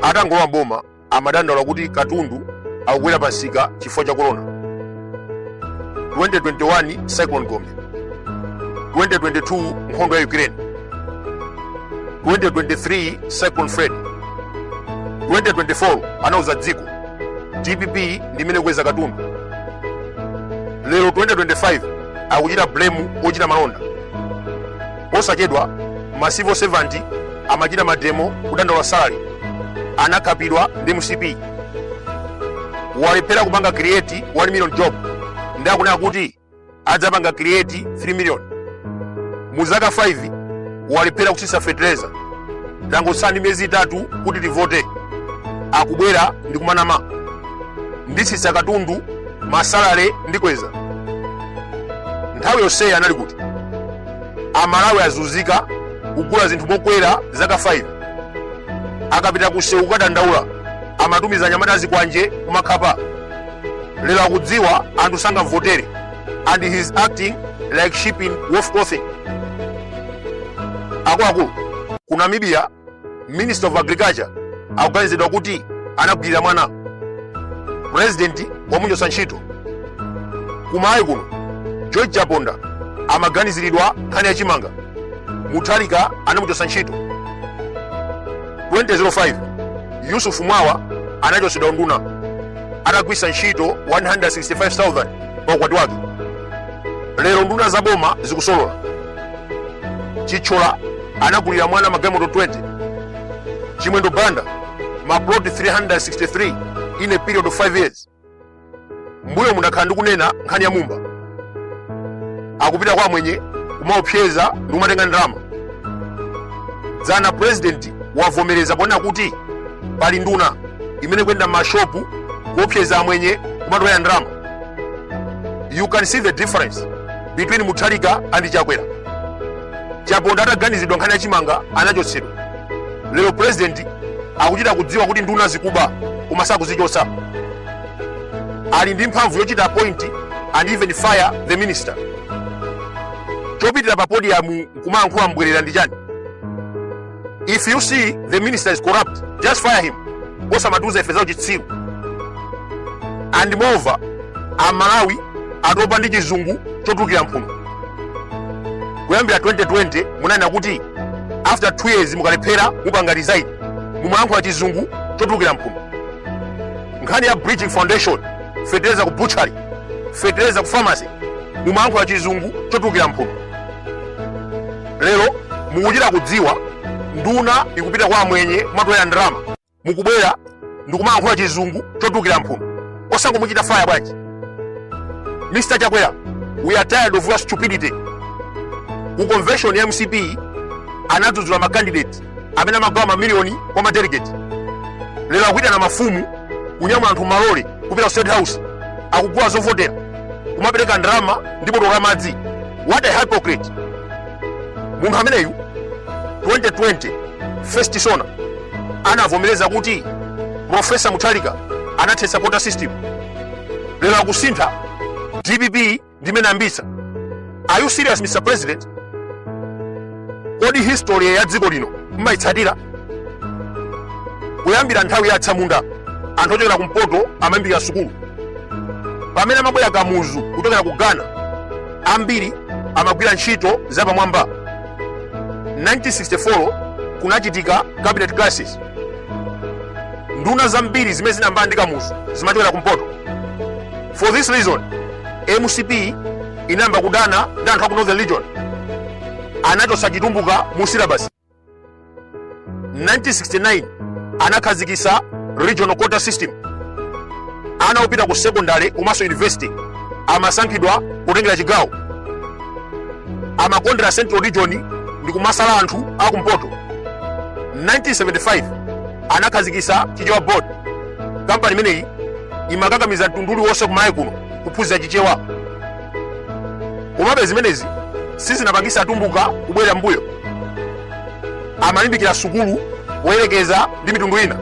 atangolowa boma amadandaula kuti katundu akukwera pansika chifukwa cha corona. 2021 Cyclone Gombe, 2022 nkhondo ya Ukraine, 2023 Cyclone Fred, 2024 anauza dziko TPP ndimene kweza katundu. Lero 2025 akuchita blame ochita malonda. Posachedwa ma civil servant amachita mademo kudandaula salary anakapidwa ndi MCP. Walephera kupanga create 1 million job ndakunena kuti adzapanga create 3 million. Muzaka 5 walephera kusisa fertilizer ndangosani miezi 3 kuti tivote. Akubwera ndi kumanama ndisisa katundu masalale ndikweza. Nthawi yonse anali kuti amalawi azunzika kugula zinthu mokwera zaka 5 akapita kusewu kadandaula amatumiza nyamata zikwanje kumakhapa. Lero akudziwa anthu sangamvotere and he is acting like sheep in wolf clothing. Akuluakulu ku Namibia Minister of Agriculture akuganizidwa kuti anagwirira mwana president wamunyosa ntchito. Kumayi kuno George Chaponda amaganiziridwa nkhani yachimanga Mutharika anamuchosa ntchito. 2005 Yusuf Mwawa anachosedwa nduna atagwisa ntchito 165,000 pa ukwati wake. Lero nduna za boma zikusolola. Chichola anagulira mwana magalimoto 20. Chimwendo Banda maplot 363 in a period of 5 years. Mbuyo munakhala ndikunena nkhani ya Mumba akupita kwa mwenye kumaopseza ndi kumatenga ndalama. Dzana president wavomereza pona kuti pali nduna imene kwenda mashopu kuopseza mwenye kumatoya ndalama. You can see the difference between Mutharika and Chakwera. Chaponda ataganizidwa nkhani yachimanga anachosedwa. Lero president akuchita kudziwa kuti nduna zikuba koma sakuzichosa. Ali ndi mphamvu yochita appoint and even fire the minister. Chopitira pa podium kumayankhula mbwerera ndi chani? If you see the minister is corrupt, just fire him. Osamatuza ife za uchitsiru. And moreover, amalawi atopa ndi chizungu chotukira mphuno. Kuyambira 2020 munanena kuti after 2 years mukalephera mupanga resign. Mumayankhula chizungu chotukira mphuno. Nkhani ya Bridging Foundation, fertilizer ku butchery, fertilizer ku pharmacy, mumayankhula chizungu chotukira mphuno. Lero mukuchita kudziwa nduna ikupita kwa mwenye kumatoya ndalama. Mukubwera ndikumayankhula chizungu chotukira mphuno. Osangomuchita fire bwanji. Mr. Chakwera, we are tired of your stupidity. Ku convention ya MCP anadzudzula ma candidate amene amagawa mamiliyoni kwa ma delegate. Lero akuita na mafumu kunyamula anthu malole kupita ku State House akugula zovotera kumapereka ndalama ndipo toka madzi. What a hypocrite. Munthu ameneyu 2020 First Sona anavomereza kuti Professor Mutharika anathetsa quota system. Lero akusintha DPP ndimene ambisa. Are you serious, Mr. President? Kodi history ya dziko lino mmaitsatira? Kuyambira nthawi ya Tsamunda anthu ochokera kumpoto amayambira sukulu. Pamene amabwera kamuzu kuchokera ku Ghana ambiri amagwira ntchito zapamwamba. 1964 kunachitika cabinet crisis. Nduna zambiri zimene zinambala ndi kamuzu zimachokera kumpoto. For this reason, MCP inamba kudana ndi anthu aku Northern Region. Anachosa chitumbuka mu syllabus. 1969 anakhazikisa regional quota system. Ana opita ku secondary komanso university amasankhidwa kutengera chigawo. Amakondera Central Region ndi kumasala anthu akumpoto. 1975 anakhazikisa Chichewa Board. Kampani imeneyi imakakamiza mtunduli wonse kumayi kuno kuphunzira chichewa. Komabe zimenezi sizinapangisa atumbuka kubwera mbuyo. Amalimbikira sukulu woyerekeza ndi mitundu ina.